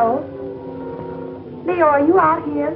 Leo? Leo, are you out here?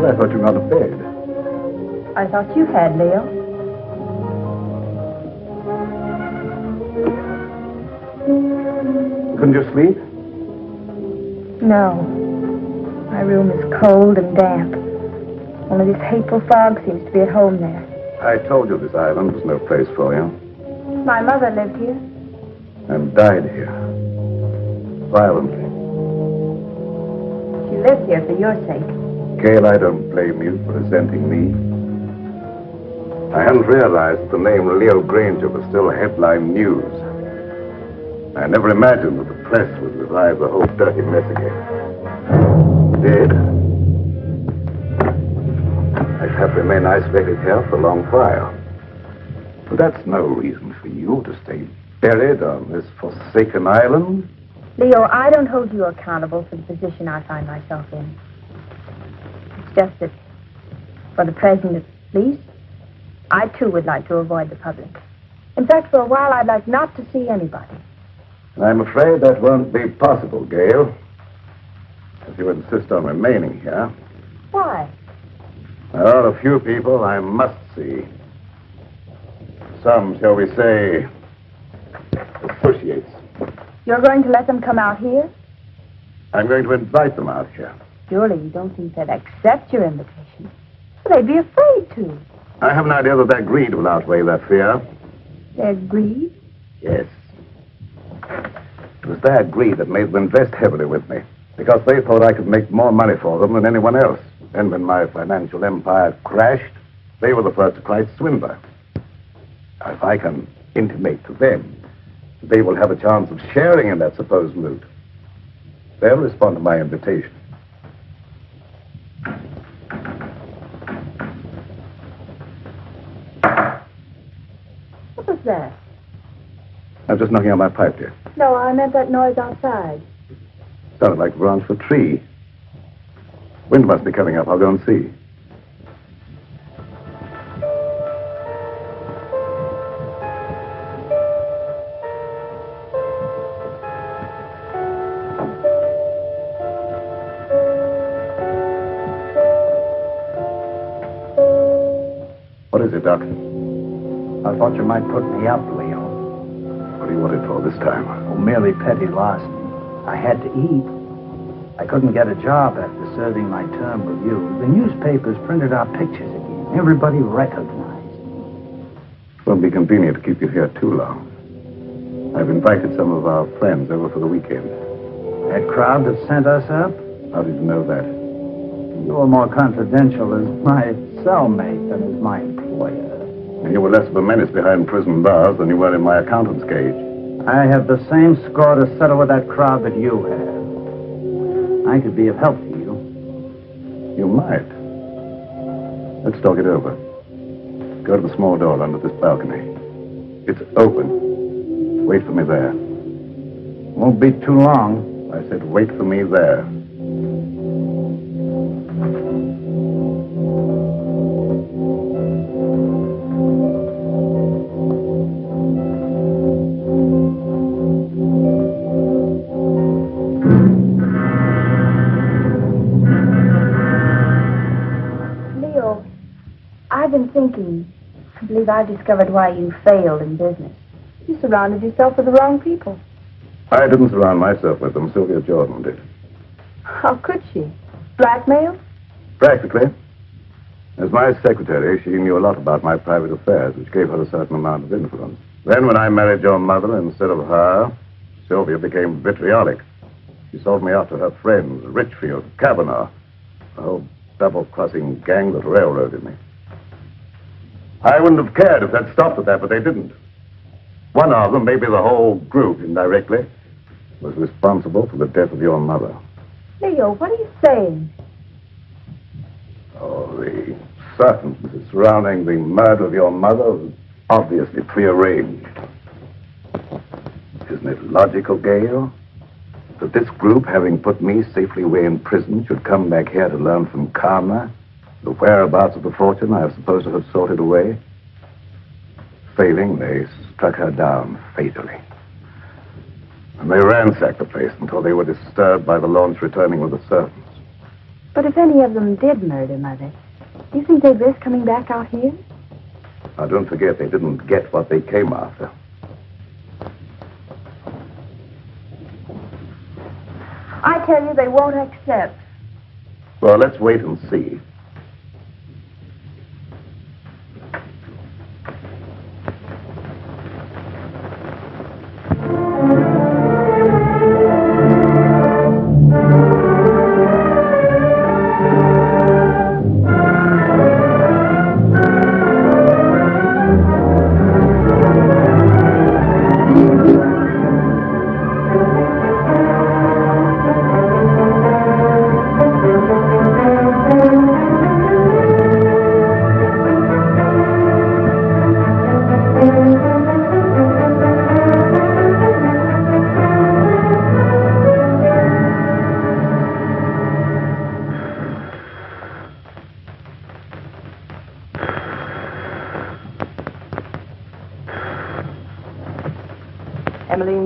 I thought you were out of bed. I thought you had, Leo. Couldn't you sleep? No. My room is cold and damp. Only this hateful fog seems to be at home there. I told you this island was no place for you. My mother lived here. And died here. Violently. She lived here for your sake. Gail, I don't blame you for resenting me. I hadn't realized the name Leo Granger was still headline news. I never imagined that the press would revive the whole dirty mess again. Dead? I'd have remained isolated here for a long while. But that's no reason for you to stay buried on this forsaken island. Leo, I don't hold you accountable for the position I find myself in. It's just that, for the present at least, I too would like to avoid the public. In fact, for a while, I'd like not to see anybody. I'm afraid that won't be possible, Gail. If you insist on remaining here. Why? There are a few people I must see. Some, shall we say, associates. You're going to let them come out here? I'm going to invite them out here. Surely you don't think they'd accept your invitation. Well, they'd be afraid to. I have an idea that their greed will outweigh that fear. Their greed? Yes. It was their greed that made them invest heavily with me, because they thought I could make more money for them than anyone else. And when my financial empire crashed, they were the first to cry swindler. If I can intimate to them that they will have a chance of sharing in that supposed loot, they'll respond to my invitation. What was that? I'm just knocking on my pipe, dear. No, I meant that noise outside. Sounded like the branch of a tree. Wind must be coming up. I'll go and see. What is it, Doc? I thought you might put me up, Leo. What do you want it for this time? Oh, merely petty larceny. I had to eat. I couldn't get a job after serving my term with you. The newspapers printed our pictures again. Everybody recognized. It won't be convenient to keep you here too long. I've invited some of our friends over for the weekend. That crowd that sent us up? How did you know that? You were more confidential as my cellmate than as my employer. And you were less of a menace behind prison bars than you were in my accountant's cage. I have the same score to settle with that crowd that you have. I could be of help to you. You might. Let's talk it over. Go to the small door under this balcony. It's open. Wait for me there. Won't be too long. I said wait for me there. I've been thinking, I believe I've discovered why you failed in business. You surrounded yourself with the wrong people. I didn't surround myself with them. Sylvia Jordan did. How could she? Blackmail? Practically. As my secretary, she knew a lot about my private affairs, which gave her a certain amount of influence. Then when I married your mother instead of her, Sylvia became vitriolic. She sold me out to her friends, Richfield, Kavanaugh, a whole double-crossing gang that railroaded me. I wouldn't have cared if they'd stopped at that, but they didn't. One of them, maybe the whole group indirectly, was responsible for the death of your mother. Leo, what are you saying? Oh, the circumstances surrounding the murder of your mother was obviously prearranged. Isn't it logical, Gail, that this group, having put me safely away in prison, should come back here to learn from Karma the whereabouts of the fortune I was supposed to have sorted away? Failing, they struck her down fatally. And they ransacked the place until they were disturbed by the launch returning with the servants. But if any of them did murder Mother, do you think they'd risk coming back out here? Now, don't forget they didn't get what they came after. I tell you, they won't accept. Well, let's wait and see.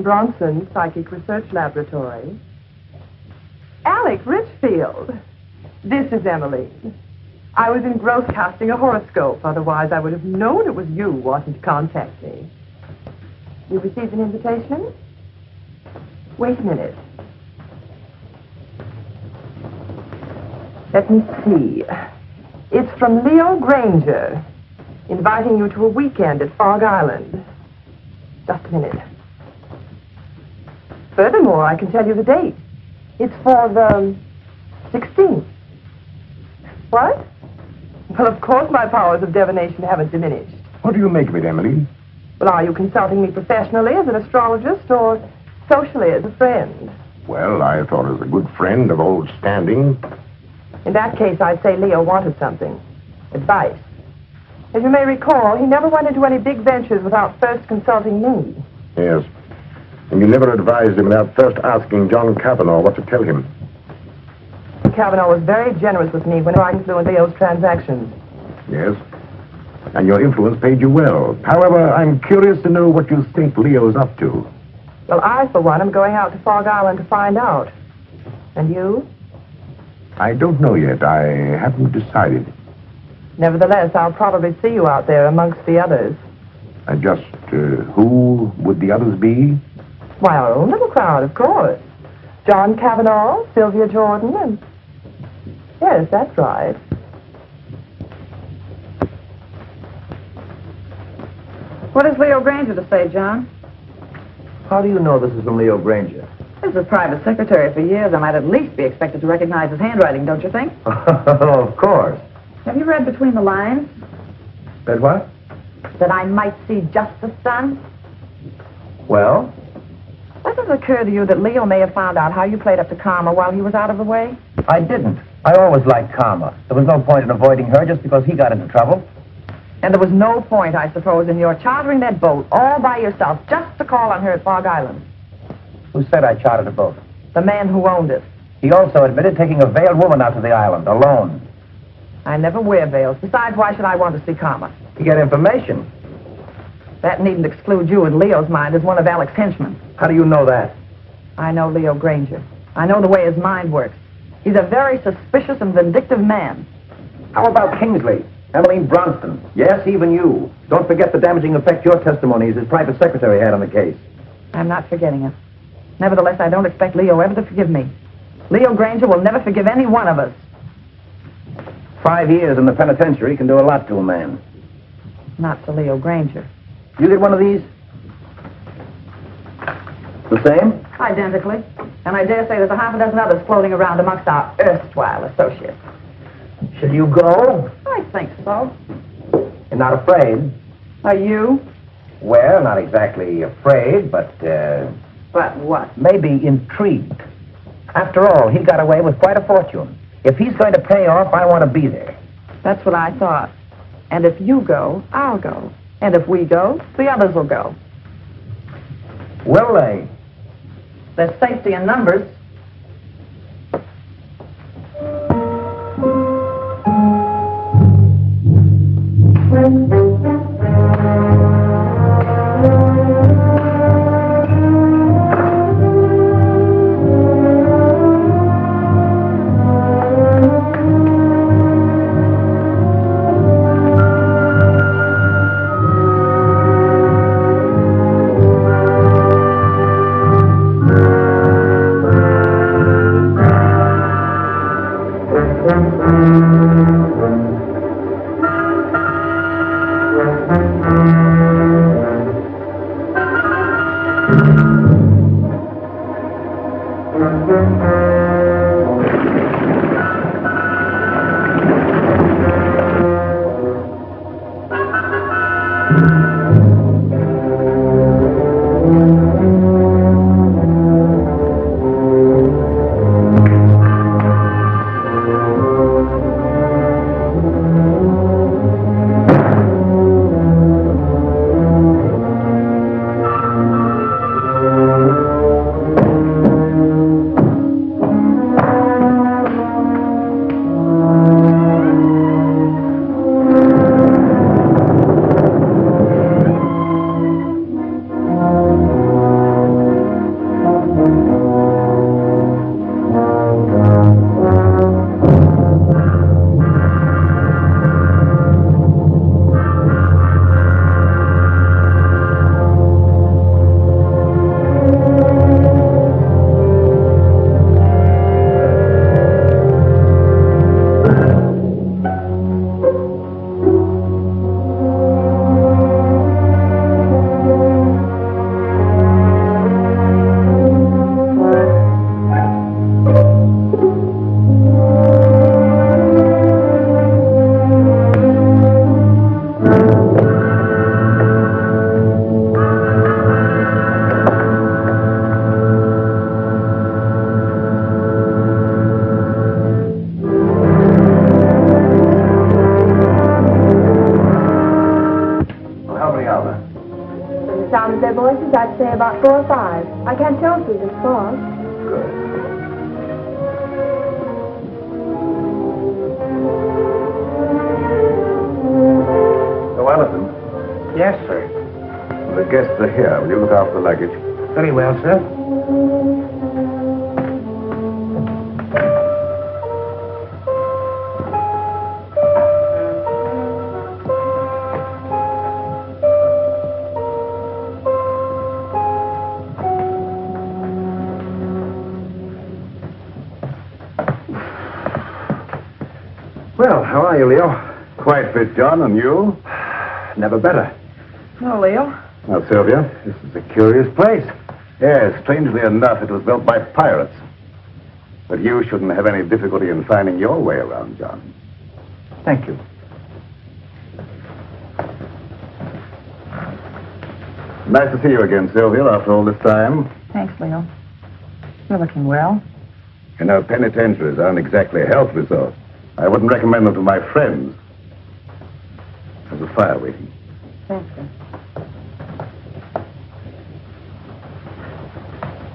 Bronson, Psychic Research Laboratory. Alec Richfield. This is Emmeline. I was engrossed casting a horoscope. Otherwise, I would have known it was you wanting to contact me. You received an invitation? Wait a minute. Let me see. It's from Leo Granger, inviting you to a weekend at Fog Island. Just a minute. Furthermore, I can tell you the date. It's for the 16th. What? Well, of course my powers of divination haven't diminished. What do you make of it, Emily? Well, are you consulting me professionally as an astrologist or socially as a friend? Well, I thought as a good friend of old standing. In that case, I'd say Leo wanted something. Advice. As you may recall, he never went into any big ventures without first consulting me. Yes. And you never advised him without first asking John Kavanaugh what to tell him. Kavanaugh was very generous with me when I influenced Leo's transactions. Yes. And your influence paid you well. However, I'm curious to know what you think Leo's up to. Well, I, for one, am going out to Fog Island to find out. And you? I don't know yet. I haven't decided. Nevertheless, I'll probably see you out there amongst the others. And just who would the others be? Why, our own little crowd, of course. John Kavanaugh, Sylvia Jordan, and... Yes, that's right. What does Leo Granger to say, John? How do you know this is from Leo Granger? As a private secretary for years, I might at least be expected to recognize his handwriting, don't you think? Of course. Have you read between the lines? Read what? That I might see justice done? Well? Doesn't it occur to you that Leo may have found out how you played up to Karma while he was out of the way? I didn't. I always liked Karma. There was no point in avoiding her just because he got into trouble. And there was no point, I suppose, in your chartering that boat all by yourself just to call on her at Fog Island. Who said I chartered a boat? The man who owned it. He also admitted taking a veiled woman out to the island, alone. I never wear veils. Besides, why should I want to see Karma? To get information. That needn't exclude you in Leo's mind as one of Alec's henchmen. How do you know that? I know Leo Granger. I know the way his mind works. He's a very suspicious and vindictive man. How about Kingsley? Emmeline Bronston. Yes, even you. Don't forget the damaging effect your testimony as his private secretary had on the case. I'm not forgetting it. Nevertheless, I don't expect Leo ever to forgive me. Leo Granger will never forgive any one of us. 5 years in the penitentiary can do a lot to a man. Not to Leo Granger. You get one of these? The same? Identically. And I dare say there's a half a dozen others floating around amongst our erstwhile associates. Should you go? I think so. You're not afraid? Are you? Well, not exactly afraid, but, But what? maybe intrigued. After all, he got away with quite a fortune. If he's going to pay off, I want to be there. That's what I thought. And if you go, I'll go. And if we go, the others will go. Will they? There's safety in numbers. I'd say about 4 or 5. I can't tell through this fog. Good. So, Allison. Yes, sir. The guests are here. Will you look after the luggage? Very well, sir. Well, how are you, Leo? Quite fit, John, and you? Never better. No, Leo. Now, Sylvia, this is a curious place. Yes, strangely enough, it was built by pirates. But you shouldn't have any difficulty in finding your way around, John. Thank you. Nice to see you again, Sylvia, after all this time. Thanks, Leo. You're looking well. You know, penitentiaries aren't exactly health resorts. I wouldn't recommend them to my friends. There's a fire waiting. Thank you.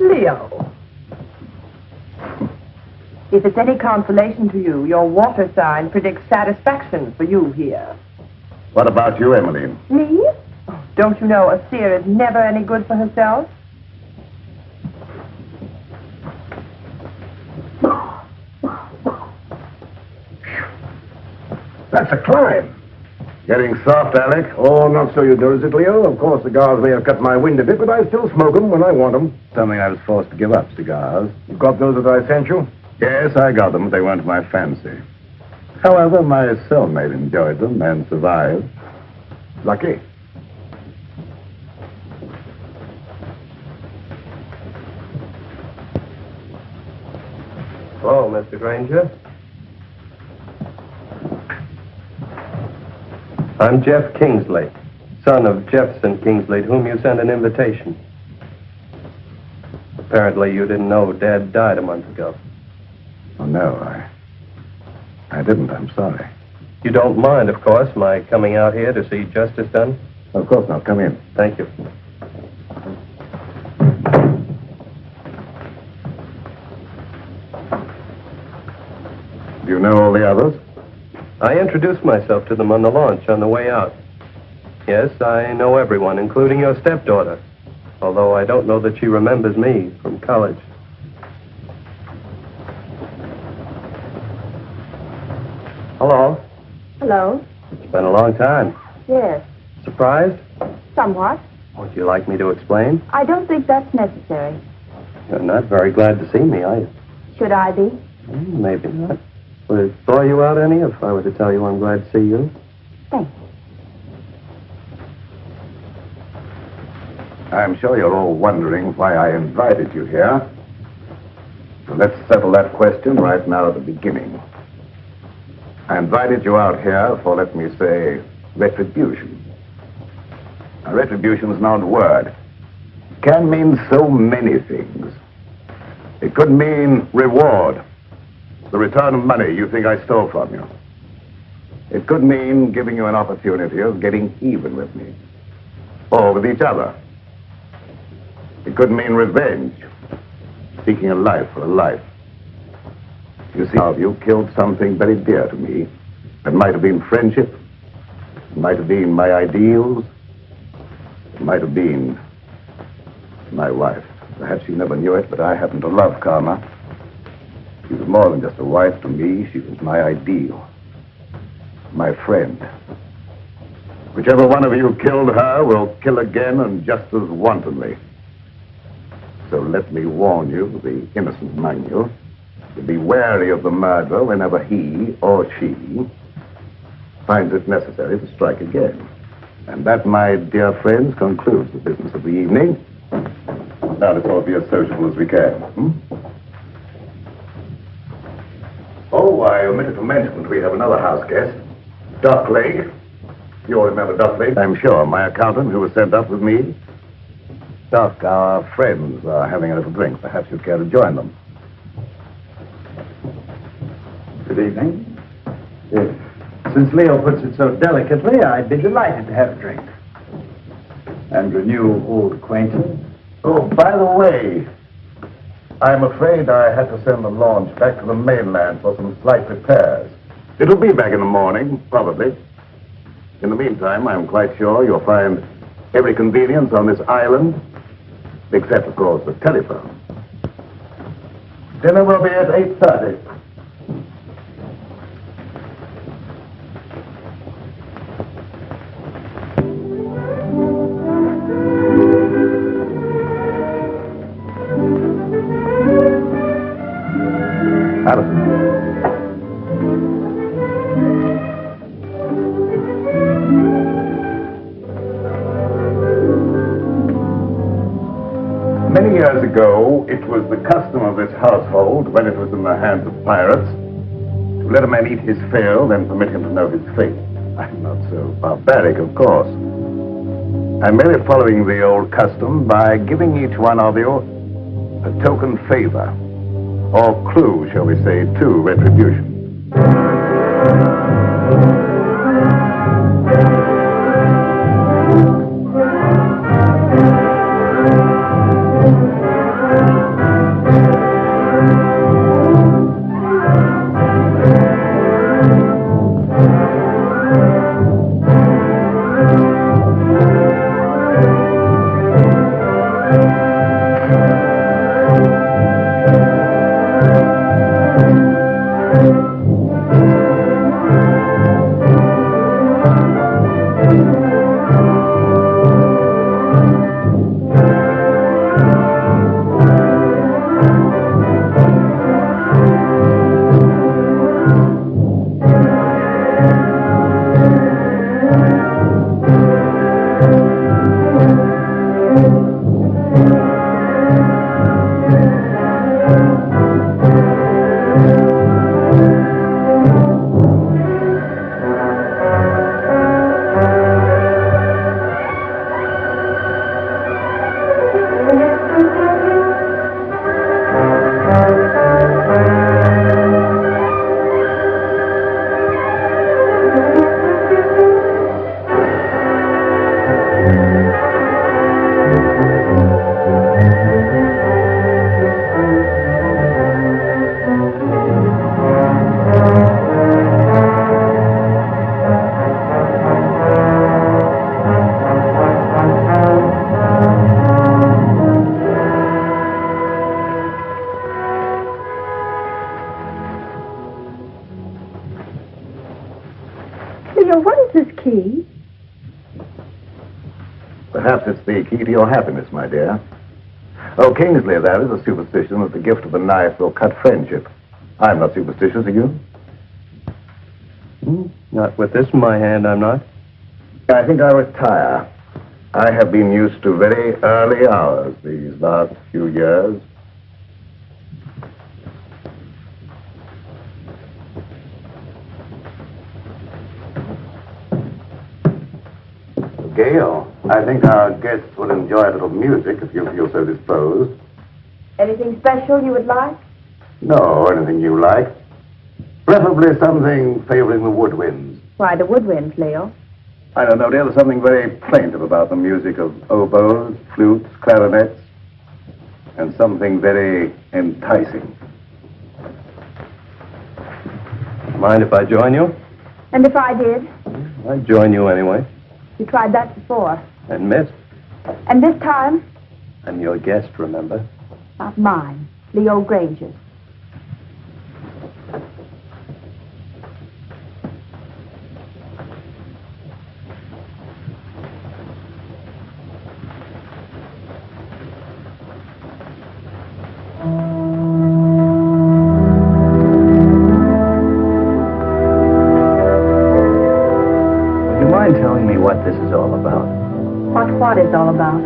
Leo. If it's any consolation to you, your water sign predicts satisfaction for you here. What about you, Emmeline? Me? Oh, don't you know a seer is never any good for herself? That's a climb. Getting soft, Alec? Oh, not so Eudoris, Leo. Of course, cigars may have cut my wind a bit, but I still smoke them when I want them. Something I was forced to give up, cigars. You got those that I sent you? Yes, I got them, but they weren't my fancy. However, my cellmate enjoyed them and survived. Lucky. Hello, Mr. Granger. I'm Jeff Kingsley, son of Jefferson Kingsley, to whom you sent an invitation. Apparently you didn't know Dad died a month ago. Oh, no, I didn't. I'm sorry. You don't mind, of course, my coming out here to see justice done? Of course not. Come in. Thank you. Do you know all the others? I introduced myself to them on the launch on the way out. Yes, I know everyone, including your stepdaughter, although I don't know that she remembers me from college. Hello. Hello? It's been a long time. Yes. Surprised? Somewhat. Would you like me to explain? I don't think that's necessary. You're not very glad to see me, are you? Should I be? Maybe not. Would it bore you out any if I were to tell you I'm glad to see you? Thank you. I'm sure you're all wondering why I invited you here. So let's settle that question right now at the beginning. I invited you out here for, let me say, retribution. Now, retribution is not a word. It can mean so many things. It could mean reward, the return of money you think I stole from you. It could mean giving you an opportunity of getting even with me, or with each other. It could mean revenge, seeking a life for a life. You see, you killed something very dear to me. It might have been friendship. It might have been my ideals. It might have been my wife. Perhaps you never knew it, but I happen to love Karma. She was more than just a wife to me. She was my ideal, my friend. Whichever one of you killed her will kill again and just as wantonly. So let me warn you, the innocent among you, to be wary of the murderer whenever he or she finds it necessary to strike again. And that, my dear friends, concludes the business of the evening. Now let's all be as sociable as we can. Oh, I omitted to mention that we have another house guest, Doc Lake. You all remember Doc Lake, I'm sure, my accountant who was sent up with me. Doc, our friends are having a little drink. Perhaps you'd care to join them. Good evening. Yes. Since Leo puts it so delicately, I'd be delighted to have a drink. And renew old acquaintance. Oh, by the way, I'm afraid I had to send the launch back to the mainland for some slight repairs. It'll be back in the morning, probably. In the meantime, I'm quite sure you'll find every convenience on this island, except, of course, the telephone. Dinner will be at 8:30. Many years ago, it was the custom of this household, when it was in the hands of pirates, to let a man eat his fill, then permit him to know his fate. I'm not so barbaric, of course. I'm merely following the old custom by giving each one of you a token favor, or clue, shall we say, to retribution. Leo, what is this key? Perhaps it's the key to your happiness, my dear. Oh, Kingsley, that is a superstition that the gift of a knife will cut friendship. I'm not superstitious, are you? Not with this in my hand, I'm not. I think I'll retire. I have been used to very early hours these last few years. Gail, I think our guests will enjoy a little music if you feel so disposed. Anything special you would like? No, anything you like. Preferably something favoring the woodwinds. Why, the woodwinds, Leo. I don't know, dear. There's something very plaintive about the music of oboes, flutes, clarinets, and something very enticing. Mind if I join you? And if I did? I'd join you anyway. You tried that before. And missed. And this time? I'm your guest, remember? Not mine. Leo Granger's. Telling me what this is all about. What is all about?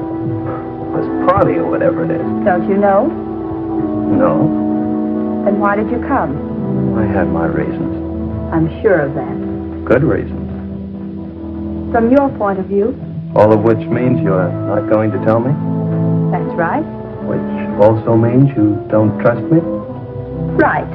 This party or whatever it is. Don't you know? No, Then why did you come? I had my reasons. I'm sure of that. Good reason. From your point of view, All of which means you're not going to tell me? that's right. Which also means you don't trust me? Right.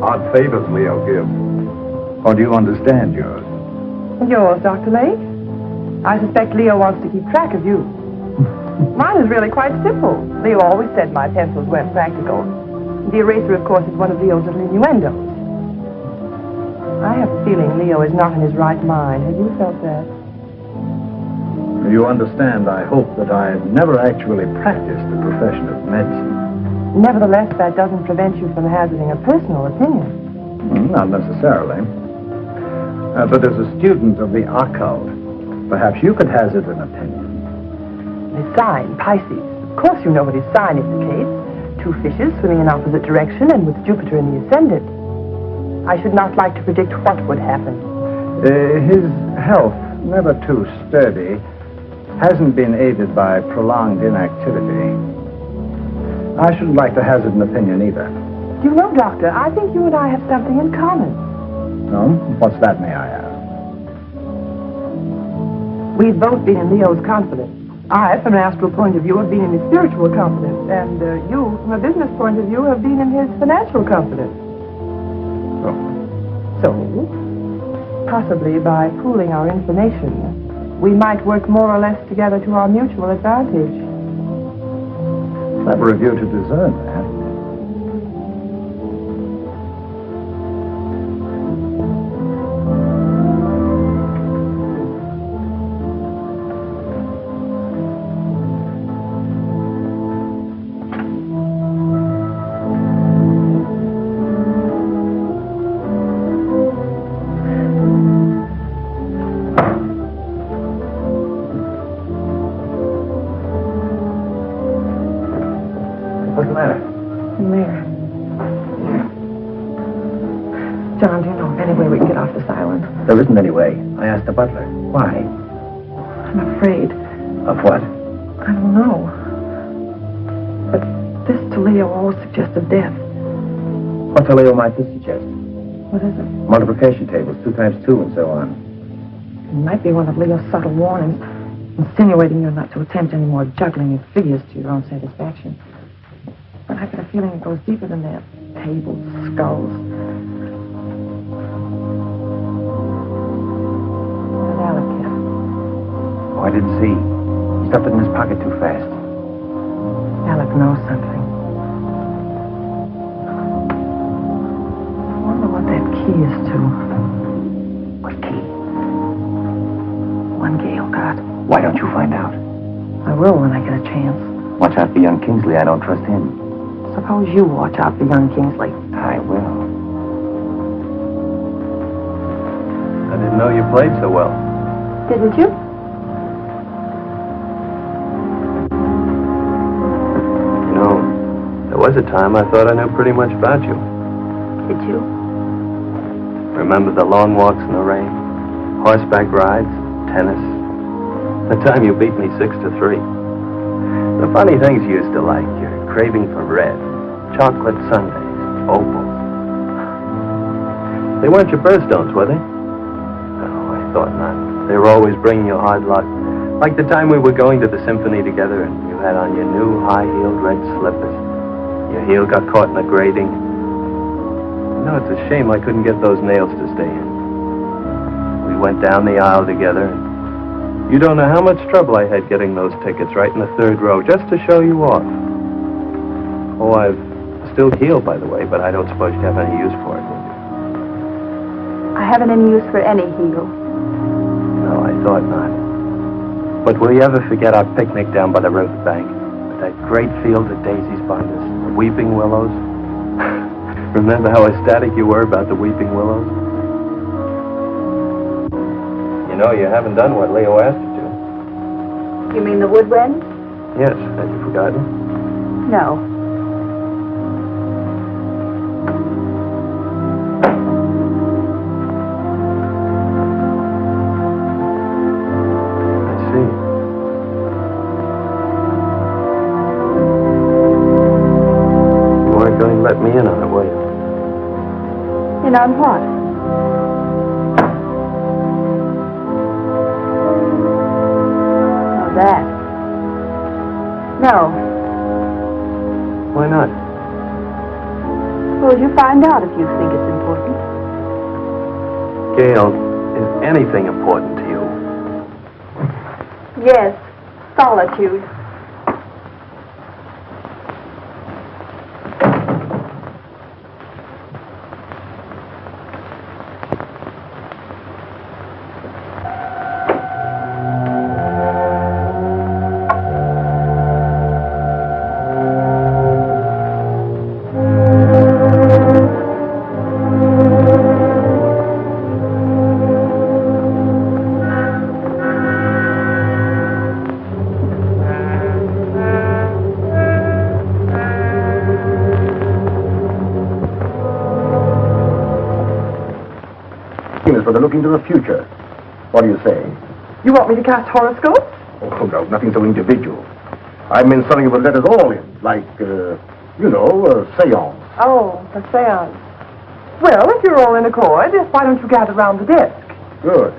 Odd favors Leo gives. Or do you understand yours? Yours, Dr. Lake? I suspect Leo wants to keep track of you. Mine is really quite simple. Leo always said my pencils weren't practical. The eraser, of course, is one of Leo's little innuendos. I have a feeling Leo is not in his right mind. Have you felt that? You understand, I hope, that I've never actually practiced the profession of medicine. Nevertheless, that doesn't prevent you from hazarding a personal opinion. Not necessarily. But as a student of the occult, perhaps you could hazard an opinion. His sign, Pisces. Of course you know what his sign indicates. Two fishes swimming in opposite direction and with Jupiter in the ascendant. I should not like to predict what would happen. His health, never too sturdy, hasn't been aided by prolonged inactivity. I shouldn't like to hazard an opinion either. You know, Doctor, I think you and I have something in common. No? What's that, may I ask? We've both been in Leo's confidence. I, from an astral point of view, have been in his spiritual confidence, and you, from a business point of view, have been in his financial confidence. So, possibly by pooling our information, we might work more or less together to our mutual advantage. Clever of you to discern that. What's the matter? Mayor. John, do you know of any way we can get off this island? There isn't any way. I asked the butler. Why? I'm afraid. Of what? I don't know. But this to Leo always suggested death. What to Leo might this suggest? What is it? Multiplication tables, 2 times 2 and so on. It might be one of Leo's subtle warnings, insinuating you're not to attempt any more juggling of figures to your own satisfaction. But I get a feeling it goes deeper than that. Tables, skulls. What did Alec get? Oh, I didn't see. He stuffed it in his pocket too fast. Alec know something. I wonder what that key is to. What key? One Gail got. Why don't you find out? I will when I get a chance. Watch out for young Kingsley. I don't trust him. Suppose you watch out for young Kingsley. I will. I didn't know you played so well. Didn't you? You know, there was a time I thought I knew pretty much about you. Did you? Remember the long walks in the rain, horseback rides, tennis? The time you beat me 6-3. The funny things you used to like, your craving for red, chocolate sundaes, opals. They weren't your birthstones, were they? Oh, I thought not. They were always bringing you hard luck. Like the time we were going to the symphony together and you had on your new high-heeled red slippers. Your heel got caught in the grating. No, it's a shame I couldn't get those nails to stay in. We went down the aisle together. You don't know how much trouble I had getting those tickets right in the third row just to show you off. Oh, I've still healed, by the way, but I don't suppose you have any use for it, do you? I haven't any use for any heel. No, I thought not. But will you ever forget our picnic down by the riverbank? With that great field of daisies behind us, the weeping willows? Remember how ecstatic you were about the weeping willows? You know, you haven't done what Leo asked you to. You mean the woodwind? Yes, had you forgotten? No. I see. You weren't going to let me in on it, were you? In on what? That. No. Why not? Suppose you find out if you think it's important. Gail, is anything important to you? Yes. Solitude. For the look into the future. What do you say? You want me to cast horoscopes? Oh, no, nothing so individual. I meant something that would let us all in, like, a seance. Oh, a seance. Well, if you're all in accord, why don't you gather round the desk? Good.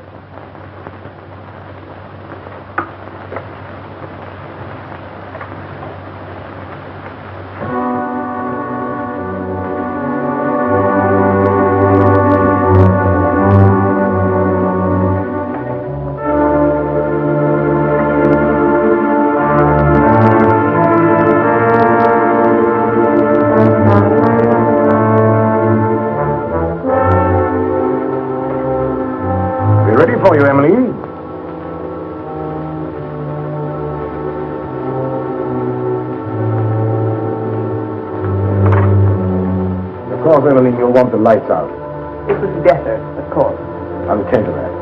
For you, Emily. Of course, Emily, you'll want the lights out. It was better, of course. I'll attend to that.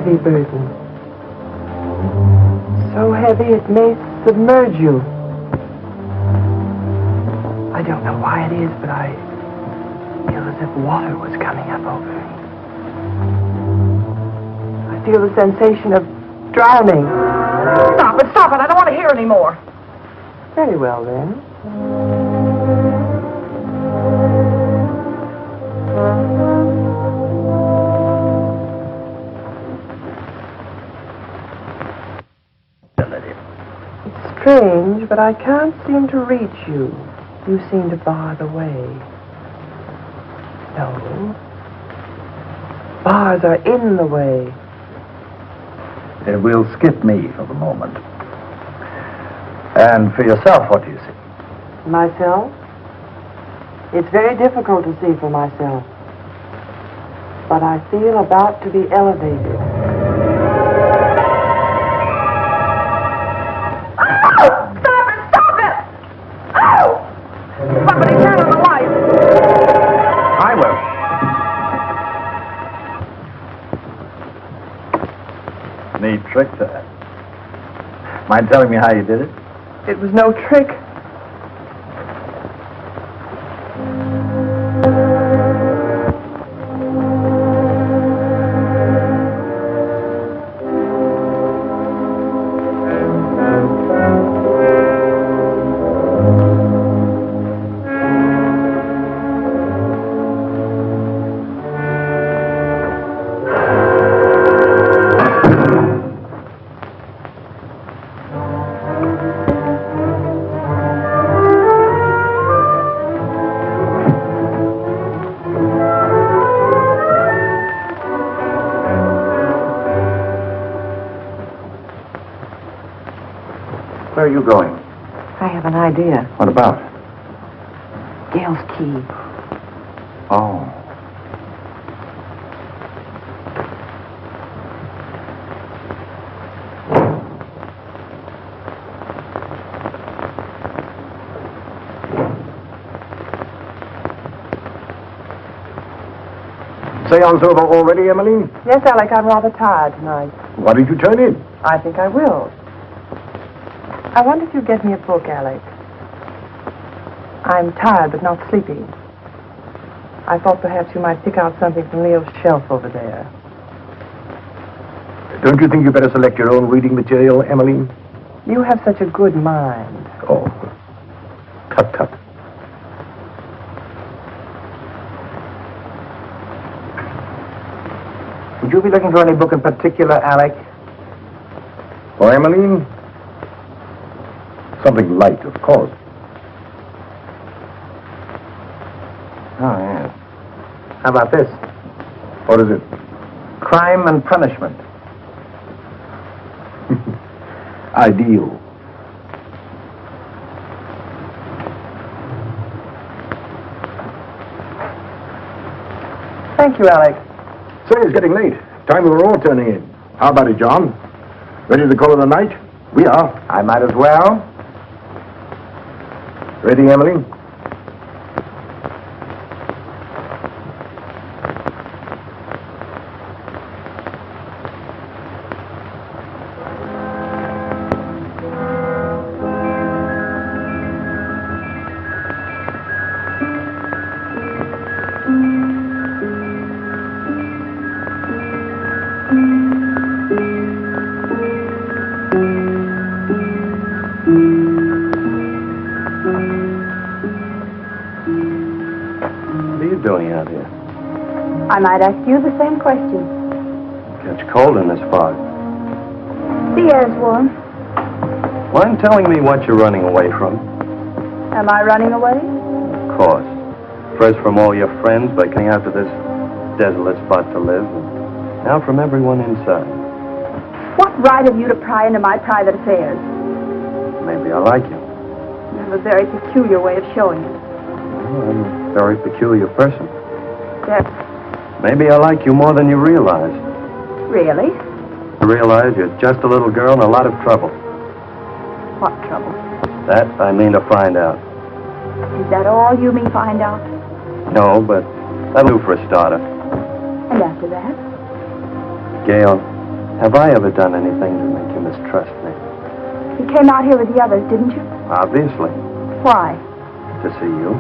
heavy burden. So heavy it may submerge you. I don't know why it is, but I feel as if water was coming up over me. I feel the sensation of drowning. Stop it, stop it. I don't want to hear any more. Very well, then. It's strange, but I can't seem to reach you. You seem to bar the way. No. Bars are in the way. It will skip me for the moment. And for yourself, what do you see? Myself? It's very difficult to see for myself. But I feel about to be elevated. Oh! Stop it! Stop it! Oh! Somebody turn on the light. I will. Neat trick that. Mind telling me how you did it? It was no trick. Where are you going? I have an idea. What about? Gail's key. Oh. Seance over already, Emmeline? Yes, Alec, I'm rather tired tonight. Why did you turn in? I think I will. I wonder if you'd get me a book, Alec. I'm tired but not sleepy. I thought perhaps you might pick out something from Leo's shelf over there. Don't you think you better select your own reading material, Emmeline? You have such a good mind. Oh, tut tut. Would you be looking for any book in particular, Alec? For Emmeline? Something light, of course. Oh, yes. How about this? What is it? Crime and Punishment. Ideal. Thank you, Alec. Say, it's getting late. Time we were all turning in. How about it, John? Ready to call it a night? We are. I might as well. Ready, Emily? What are you doing out here? I might ask you the same question. Gets cold in this fog. The air's warm. Mind telling me what you're running away from? Am I running away? Of course. First from all your friends by coming out to this desolate spot to live, and now from everyone inside. What right have you to pry into my private affairs? Maybe I like you. You have a very peculiar way of showing it. Well, I'm a very peculiar person. Yes. Maybe I like you more than you realize. Really? I realize you're just a little girl in a lot of trouble. What trouble? That I mean to find out. Is that all you mean find out? No, but that'll do for a starter. And after that? Gail, Have I ever done anything to make you mistrust me? You came out here with the others, didn't you? Obviously. Why? To see you.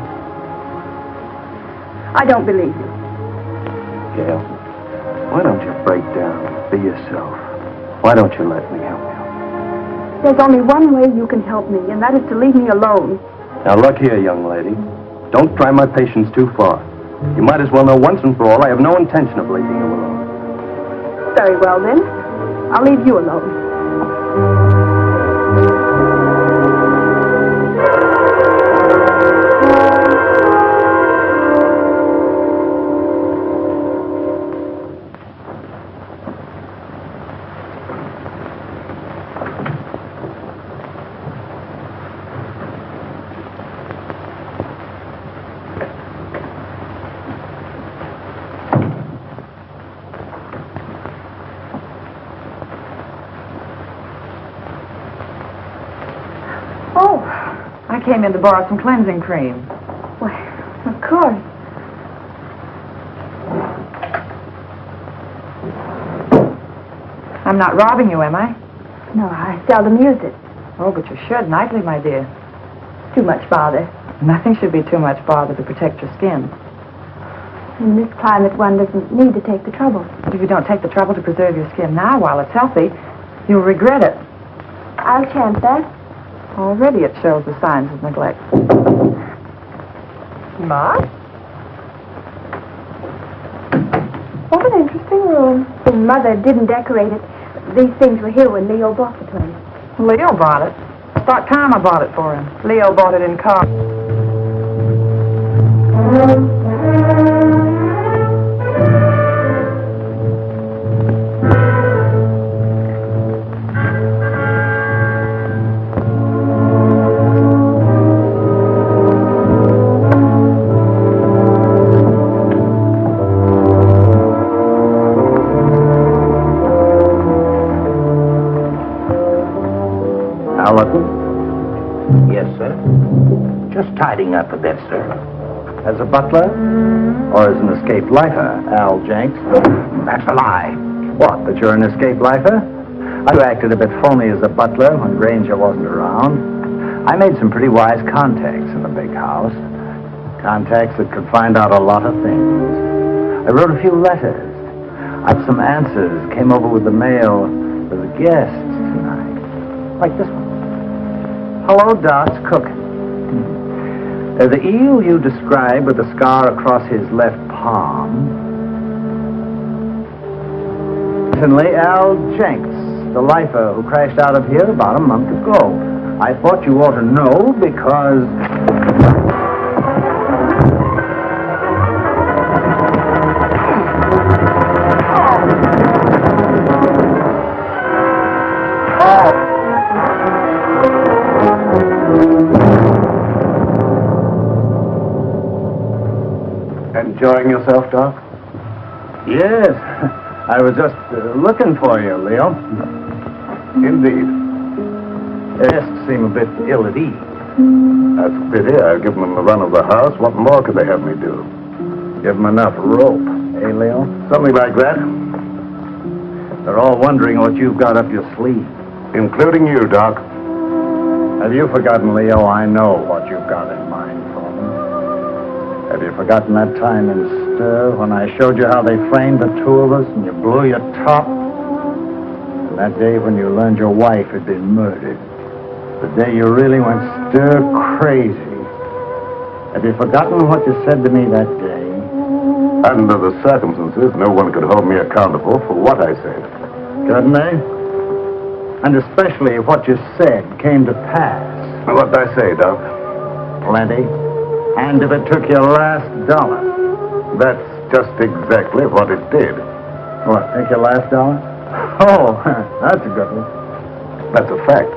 I don't believe you. Gail, why don't you break down? Be yourself. Why don't you let me help you? There's only one way you can help me, and that is to leave me alone. Now look here, young lady. Don't try my patience too far. You might as well know once and for all I have no intention of leaving you alone. Very well, then. I'll leave you alone. Oh, I came in to borrow some cleansing cream. Why, of course. I'm not robbing you, am I? No, I seldom use it. Oh, but you should nightly, my dear. Too much bother. Nothing should be too much bother to protect your skin. In this climate, one doesn't need to take the trouble. But if you don't take the trouble to preserve your skin now while it's healthy, you'll regret it. I'll chance that. Already it shows the signs of neglect. Ma? What an interesting room. Mother didn't decorate it. These things were here when Leo bought the place. Leo bought it. I thought Karma bought it for him. Leo bought it in car. Yes, sir. Just tidying up a bit, sir. As a butler? Or as an escaped lifer, Al Jenks? That's a lie. What, that you're an escaped lifer? You acted a bit phony as a butler when Granger wasn't around. I made some pretty wise contacts in the big house. Contacts that could find out a lot of things. I wrote a few letters. I've some answers. Came over with the mail for the guests tonight. Like this one. Hello, Dot's cooking. The eel you describe with the scar across his left palm. Recently, Al Jenks, the lifer who crashed out of here about a month ago. I thought you ought to know because... Enjoying yourself, Doc? Yes, I was just looking for you, Leo. Indeed. The guests seem a bit ill at ease. That's a pity. I've given them the run of the house. What more could they have me do? Give them enough rope, eh, Leo? Something like that. They're all wondering what you've got up your sleeve. Including you, Doc. Have you forgotten, Leo? I know what you've got in mind for them. Have you forgotten that time in Stir when I showed you how they framed the two of us and you blew your top? And that day when you learned your wife had been murdered. The day you really went stir crazy. Have you forgotten what you said to me that day? Under the circumstances, no one could hold me accountable for what I said. Couldn't they? And especially if what you said came to pass. What'd I say, Doc? Plenty. And if it took your last dollar. That's just exactly what it did. What, take your last dollar? Oh, that's a good one. That's a fact.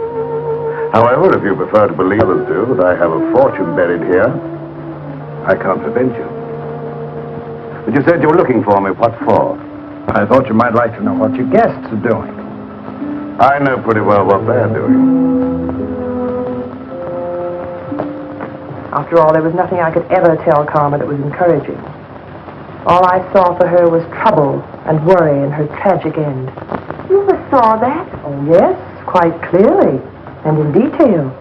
However, if you prefer to believe others do that I have a fortune buried here, I can't prevent you. But you said you were looking for me. What for? I thought you might like to know what your guests are doing. I know pretty well what they're doing. After all, there was nothing I could ever tell Karma that was encouraging. All I saw for her was trouble and worry and her tragic end. You ever saw that? Oh, yes, quite clearly. And in detail.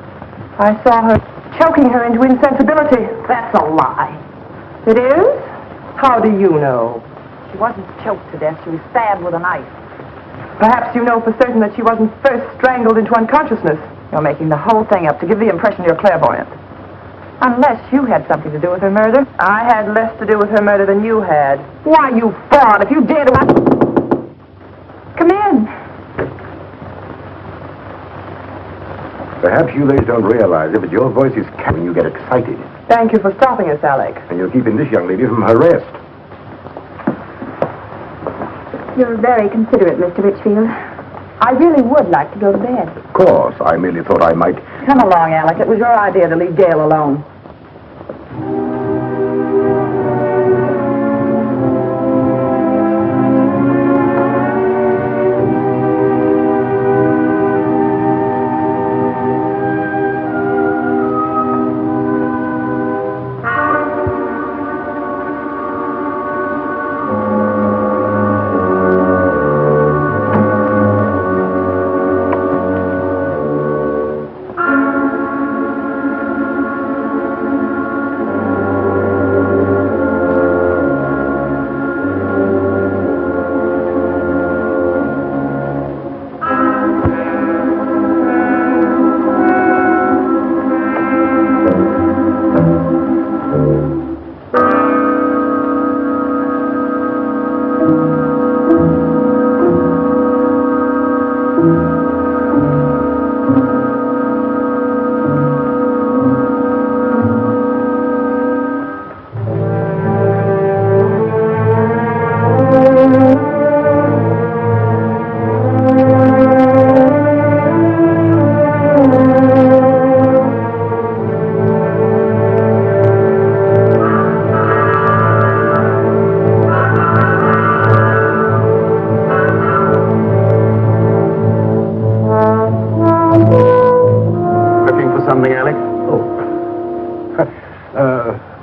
I saw her choking her into insensibility. That's a lie. It is? How do you know? She wasn't choked to death. She was stabbed with a knife. Perhaps you know for certain that she wasn't first strangled into unconsciousness. You're making the whole thing up to give the impression you're clairvoyant. Unless you had something to do with her murder. I had less to do with her murder than you had. Why, you fraud, if you dare to... Come in. Perhaps you ladies don't realize it, but your voice is when you get excited. Thank you for stopping us, Alec. And you're keeping this young lady from her rest. You're very considerate, Mr. Richfield. I really would like to go to bed. Of course, I merely thought I might... Come along, Alec. It was your idea to leave Gail alone.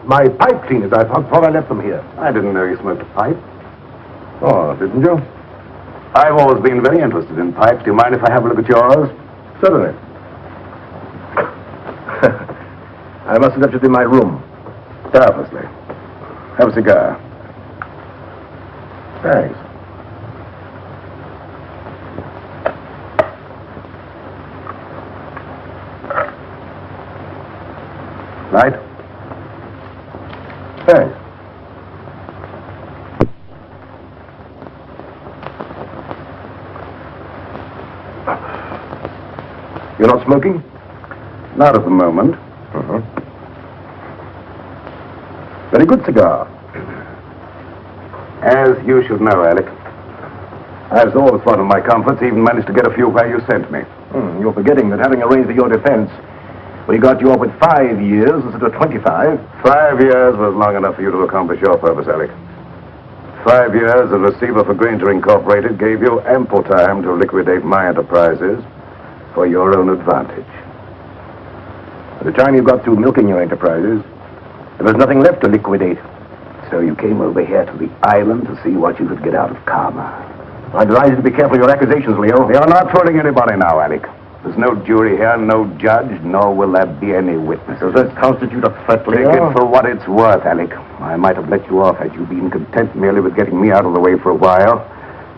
My pipe cleaners. I thought I left them here. I didn't know you smoked a pipe. Oh, didn't you? I've always been very interested in pipes. Do you mind if I have a look at yours? Certainly. I must have left it in my room. Doubtlessly. Have a cigar. Thanks. Light? Thanks. You're not smoking? Not at the moment. Uh-huh. Very good cigar. As you should know, Alec, I've always thought of my comforts, even managed to get a few where you sent me. You're forgetting that having arranged for your defense, we got you off with 5 years instead of 25. 5 years was long enough for you to accomplish your purpose, Alec. 5 years as receiver for Granger Incorporated gave you ample time to liquidate my enterprises for your own advantage. By the time you got through milking your enterprises, there was nothing left to liquidate. So you came over here to the island to see what you could get out of karma. I advise you to be careful of your accusations, Leo. You're not fooling anybody now, Alec. There's no jury here, no judge, nor will there be any witnesses. Does that constitute a threat, Leo? Take it for what it's worth, Alec. I might have let you off had you been content merely with getting me out of the way for a while.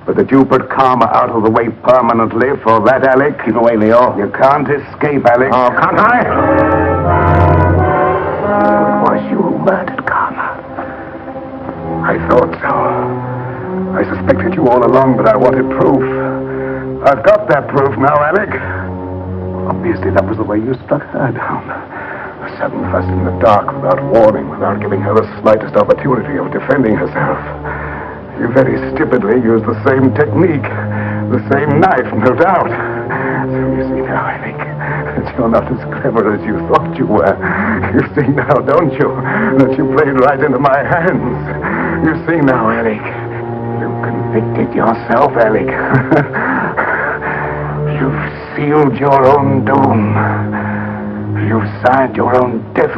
But that you put karma out of the way permanently, for that, Alec... Keep away, Leo. You can't escape, Alec. Oh, can't I? It was you who murdered karma. I thought so. I suspected you all along, but I wanted proof. I've got that proof now, Alec. Obviously, that was the way you struck her down. A sudden fuss in the dark, without warning, without giving her the slightest opportunity of defending herself. You very stupidly used the same technique, the same knife, no doubt. So you see now, Alec, that you're not as clever as you thought you were. You see now, don't you, that you played right into my hands. You see now, Alec, you convicted yourself, Alec. You've sealed your own doom. You've signed your own death.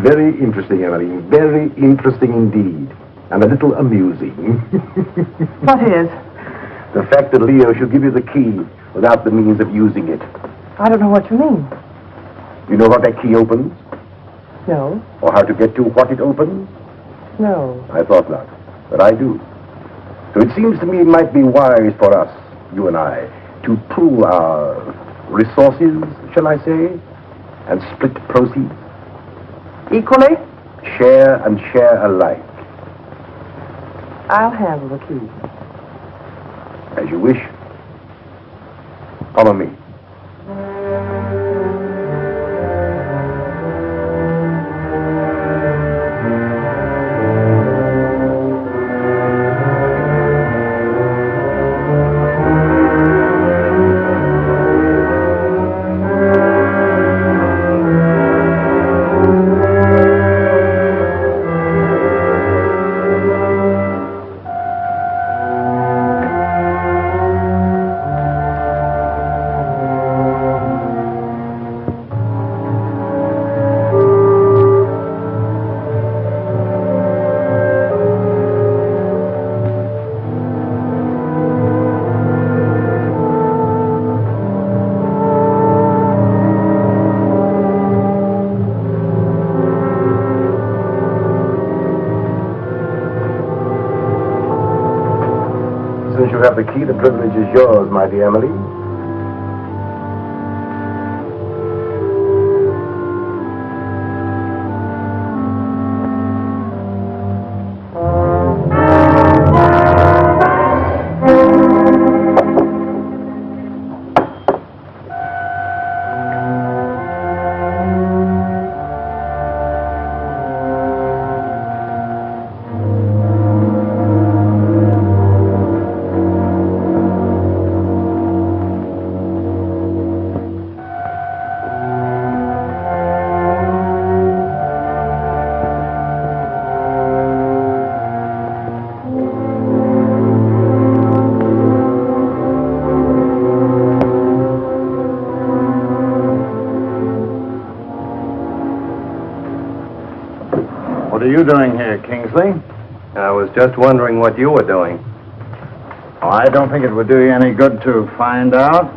Very interesting, Emily. Very interesting indeed. And a little amusing. What is? The fact that Leo should give you the key without the means of using it. I don't know what you mean. You know what that key opens? No. Or how to get to what it opens? No. I thought not, but I do. So it seems to me it might be wise for us, you and I, to pool our resources, shall I say, and split proceeds. Equally? Share and share alike. I'll handle the key. As you wish. Follow me. Since you have the key, the privilege is yours, my dear Emily. What are you doing here, Kingsley? I was just wondering what you were doing. Oh, I don't think it would do you any good to find out.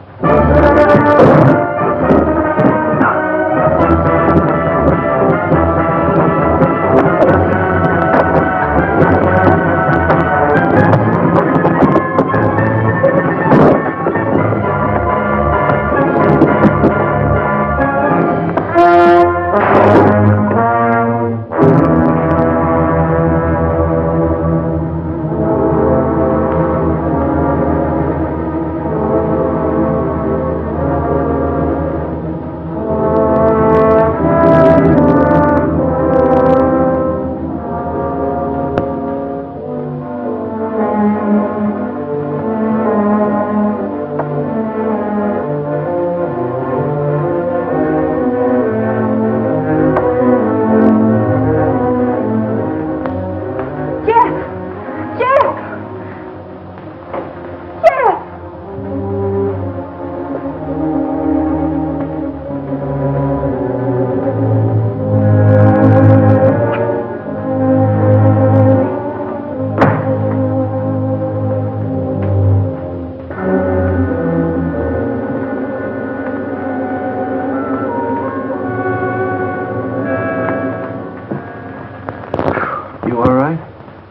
You all right?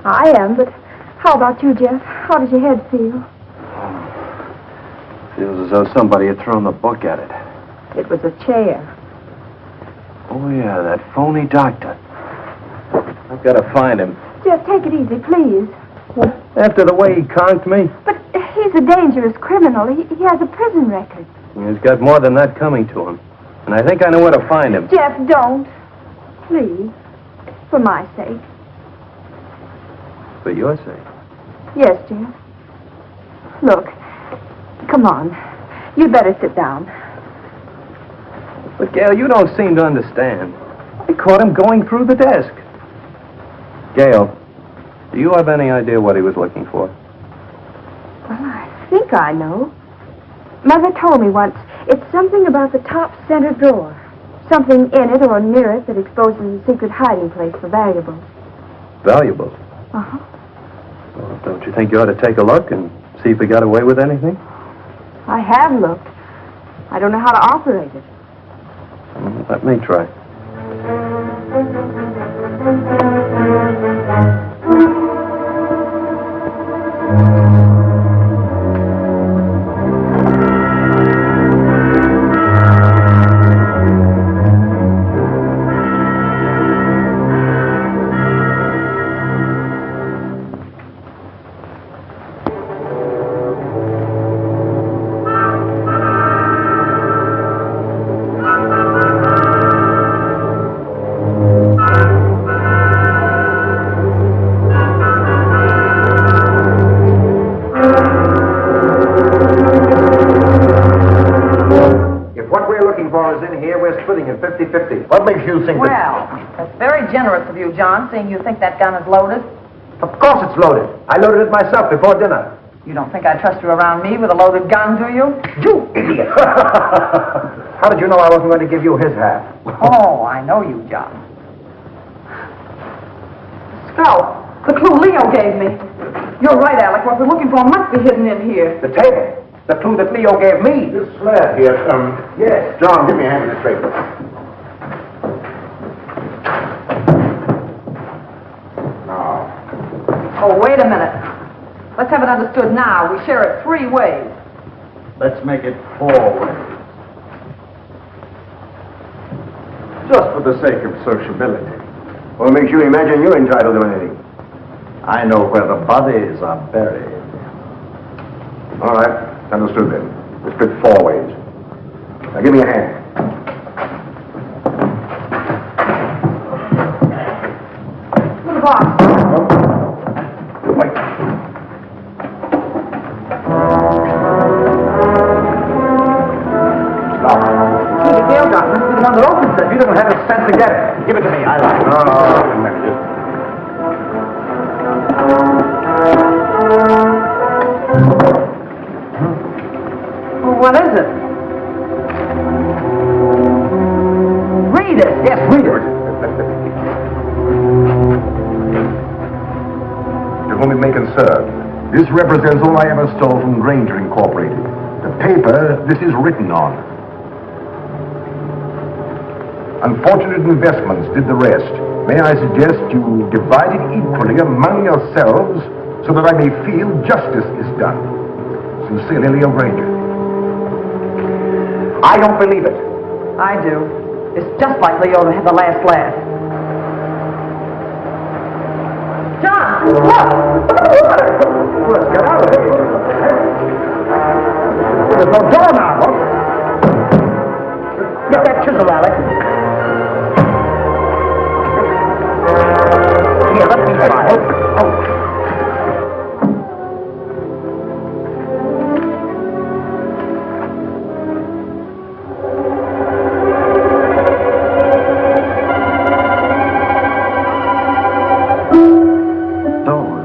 I am, but how about you, Jeff? How does your head feel? Feels as though somebody had thrown the book at it. It was a chair. Oh, yeah, that phony doctor. I've got to find him. Jeff, take it easy, please. After the way he conked me, But he's a dangerous criminal. He has a prison record. he's got more than that coming to him. And I think I know where to find him. Jeff, don't. Please. For my sake. For your sake. Yes, Jeff. Look. Come on. You'd better sit down. But, Gail, you don't seem to understand. I caught him going through the desk. Gail, do you have any idea what he was looking for? Well, I think I know. Mother told me once. It's something about the top center drawer. Something in it or near it that exposes a secret hiding place for valuables. Valuables? Uh-huh. Well, don't you think you ought to take a look and see if he got away with anything? I have looked. I don't know how to operate it. Well, let me try. Splitting it 50-50. What makes you think Well, that's very generous of you, John, seeing you think that gun is loaded. Of course it's loaded. I loaded it myself before dinner. You don't think I trust you around me with a loaded gun, do you? You idiot! How did you know I wasn't going to give you his half? Oh, I know you, John. Scout, the clue Leo gave me. You're right, Alec. What we're looking for must be hidden in here. The table. The clue that Leo gave me. This slab here, Yes. John, give me a hand with this paper. Now. Oh, wait a minute. Let's have it understood now. We share it 3 ways. Let's make it 4 ways. Just for the sake of sociability. What makes you imagine you're entitled to anything? I know where the bodies are buried. All right. Understood then. We split 4 ways. Now give me a hand. Little box. Wait. Stop. The Gale gun must be the one that opens it. You don't have the sense to get it. Give it to me. I like it. No, manage it. What is it? Read it. Yes, read it. To whom it may concern, this represents all I ever stole from Granger Incorporated. The paper this is written on. Unfortunate investments did the rest. May I suggest you divide it equally among yourselves so that I may feel justice is done. Sincerely, Leo Granger. I don't believe it. I do. It's just like Leo to have the last laugh. John, look! Look at the water! Let's get out of here. There's no door now. Get that chisel, Alec. Here, let me try. Oh.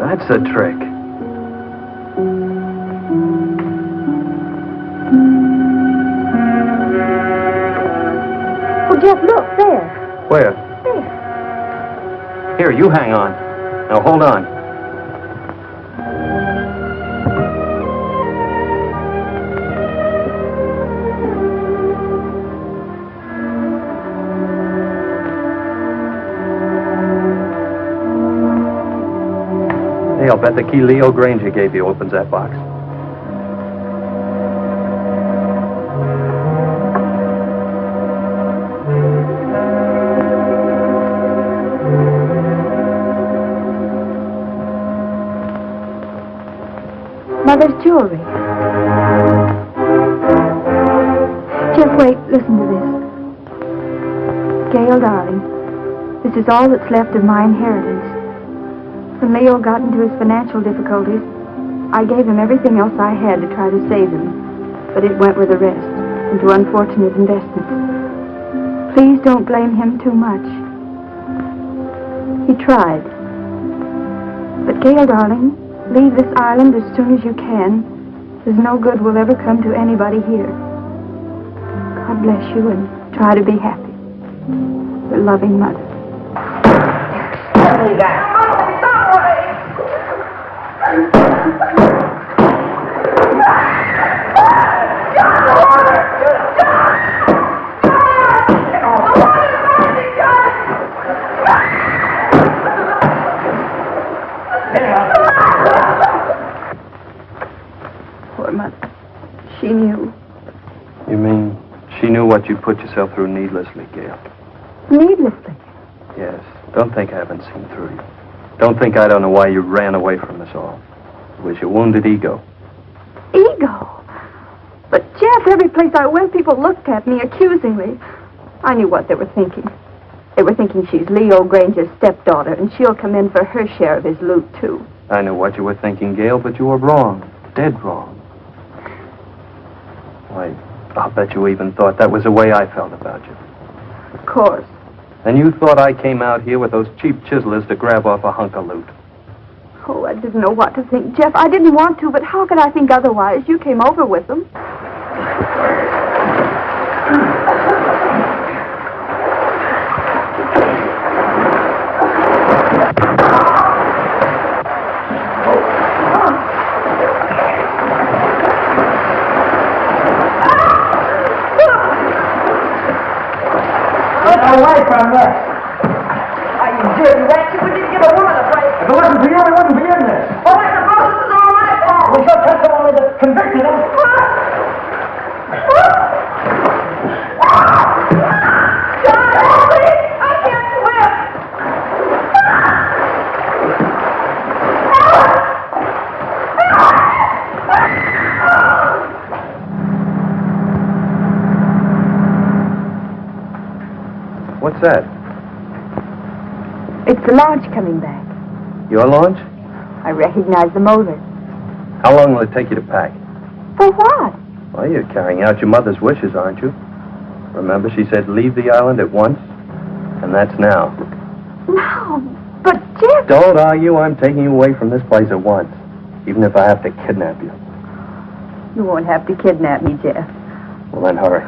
That's a trick. Oh, Jeff, look, there. Where? There. Here, you hang on. Now, hold on. Hey, I'll bet the key Leo Granger gave you opens that box. Mother's jewelry. Jeff, wait, listen to this. Gail, darling, this is all that's left of my inheritance. When Leo got into his financial difficulties, I gave him everything else I had to try to save him, but it went with the rest, into unfortunate investments. Please don't blame him too much. He tried. But Gail, darling, leave this island as soon as you can. There's no good will ever come to anybody here. God bless you and try to be happy. Your loving mother. Poor mother. She knew. You mean she knew what you put yourself through needlessly, Gail? Needlessly. Yes. Don't think I haven't seen through you. Don't think I don't know why you ran away from us all. It was your wounded ego. Ego? But, Jeff, every place I went, people looked at me accusingly. I knew what they were thinking. They were thinking she's Leo Granger's stepdaughter, and she'll come in for her share of his loot, too. I knew what you were thinking, Gail, but you were wrong. Dead wrong. Why, I'll bet you even thought that was the way I felt about you. Of course. And you thought I came out here with those cheap chiselers to grab off a hunk of loot. Oh, I didn't know what to think, Jeff. I didn't want to, but how could I think otherwise? You came over with them. Away from this. Are you dirty rats? You didn't give a woman a break. If it wasn't for you, we wouldn't be in this. Oh, I suppose this is all my fault. We shall testimony that convicted him. John, help me! I can't swim! What's that? It's the launch coming back. Your launch? I recognize the motor. How long will it take you to pack? For what? Well, you're carrying out your mother's wishes, aren't you? Remember, she said leave the island at once? And that's now. No, but Jeff... Don't argue. I'm taking you away from this place at once. Even if I have to kidnap you. You won't have to kidnap me, Jeff. Well, then hurry.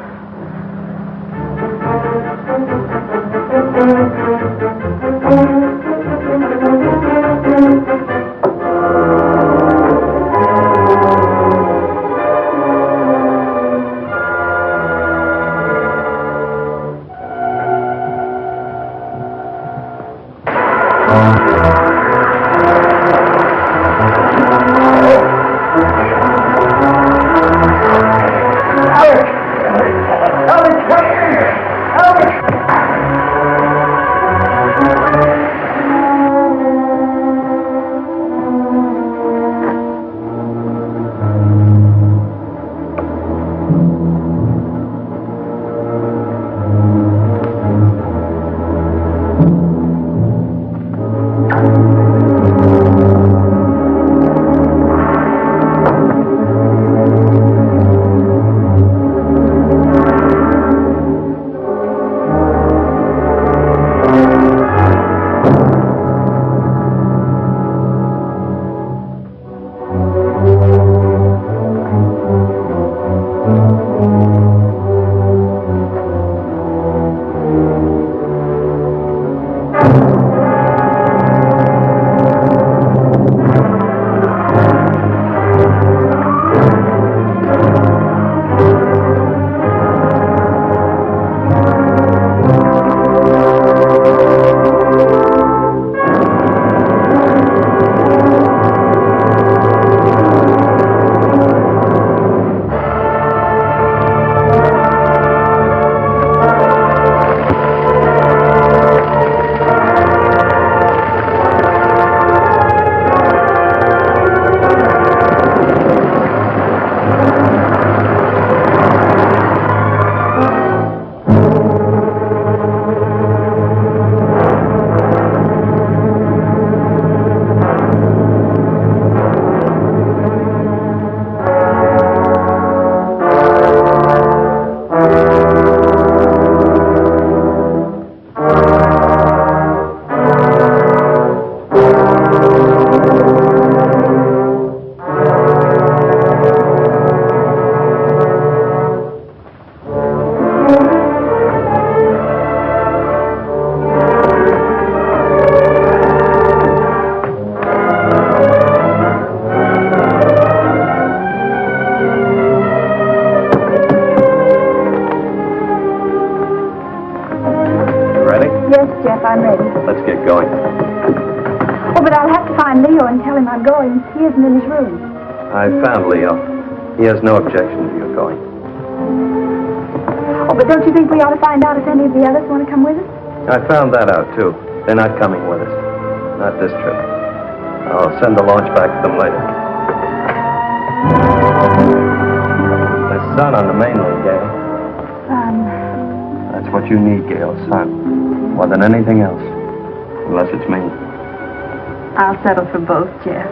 Jeff. I'm ready. Let's get going. Oh, but I'll have to find Leo and tell him I'm going. He isn't in his room. I found Leo. He has no objection to your going. Oh, but don't you think we ought to find out if any of the others want to come with us? I found that out, too. They're not coming with us. Not this trip. I'll send the launch back to them later. There's sun on the mainland, Gail. That's what you need, Gail. Sun. More than anything else. Unless it's me. I'll settle for both, Jeff.